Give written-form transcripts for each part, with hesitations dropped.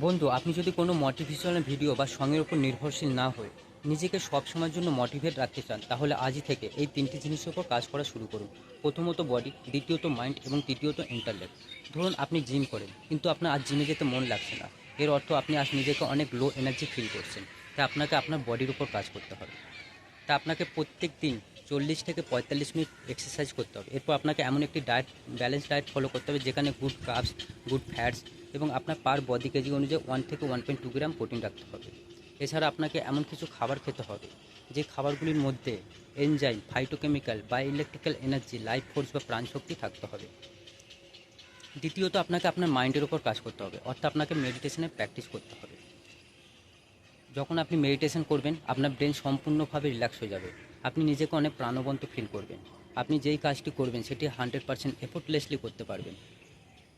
বন্ধু, আপনি যদি কোনো মোটিভেশনাল ভিডিও বা সঙ্গের উপর নির্ভরশীল না হয়ে নিজেকে সব সময়ের জন্য মোটিভেট রাখতে চান, তাহলে আজই থেকে এই তিনটি জিনিসের উপর কাজ করা শুরু করুন। প্রথমত বডি, দ্বিতীয়ত মাইন্ড এবং তৃতীয়ত ইন্টারলেক্ট। ধরুন আপনি জিম করেন, কিন্তু আপনার আজ জিমে যেতে মন লাগছে না। এর অর্থ আপনি আজ নিজেকে অনেক লো এনার্জি ফিল করছেন। তাই আপনাকে আপনার বডির উপর কাজ করতে হবে। তা আপনাকে প্রত্যেক দিন 40 থেকে 45 মিনিট এক্সারসাইজ করতে হবে। এরপর আপনাকে এমন একটি ডায়েট, ব্যালেন্স ডায়েট ফলো করতে হবে যেখানে গুড কার্বস, গুড ফ্যাটস এবং আপনার পার বডি কেজি অনুযায়ী 1 থেকে 1.2 গ্রাম প্রোটিন রাখতে হবে। এছাড়া আপনাকে এমন কিছু খাবার খেতে হবে যে খাবারগুলির মধ্যে এনজাইম, ফাইটোকেমিক্যাল বা ইলেকট্রিক্যাল এনার্জি, লাইফ ফোর্স বা প্রাণশক্তি থাকতে হবে। দ্বিতীয়ত আপনাকে আপনার মাইন্ডের ওপর কাজ করতে হবে, অর্থাৎ আপনাকে মেডিটেশনের প্র্যাকটিস করতে হবে। যখন আপনি মেডিটেশন করবেন, আপনার ব্রেন সম্পূর্ণভাবে রিল্যাক্স হয়ে যাবে। আপনি নিজেকে অনেক প্রাণবন্ত ফিল করবেন। আপনি যেই কাজটি করবেন সেটি 100% এফোর্টলেসলি করতে পারবেন।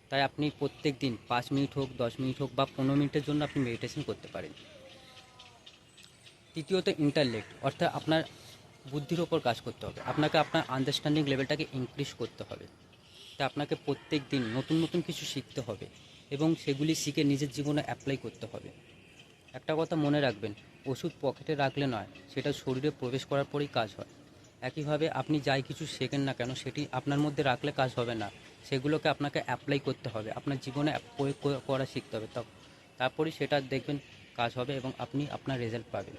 তাই আপনি প্রত্যেক দিন 5 মিনিট হোক, 10 মিনিট হোক বা 15 মিনিটের জন্য আপনি মেডিটেশন করতে পারেন। তৃতীয়ত ইন্টারলেক্ট, অর্থাৎ আপনার বুদ্ধির ওপর কাজ করতে হবে। আপনাকে আপনার আন্ডারস্ট্যান্ডিং লেভেলটাকে ইনক্রিজ করতে হবে। তাই আপনাকে প্রত্যেক দিন নতুন নতুন কিছু শিখতে হবে এবং সেগুলি শিখে নিজের জীবনে অ্যাপ্লাই করতে হবে। একটা কথা মনে রাখবেন, ওষুধ পকেটে রাখলে নয়, সেটা শরীরে প্রবেশ করার পরেই কাজ হয়। একইভাবে আপনি যাই কিছু শেখেন না কেন, সেটি আপনার মধ্যে রাখলে কাজ হবে না। সেগুলোকে আপনাকে অ্যাপ্লাই করতে হবে, আপনার জীবনে প্রয়োগ করা শিখতে হবে। তারপরেই সেটা দেখবেন কাজ হবে এবং আপনি আপনার রেজাল্ট পাবেন।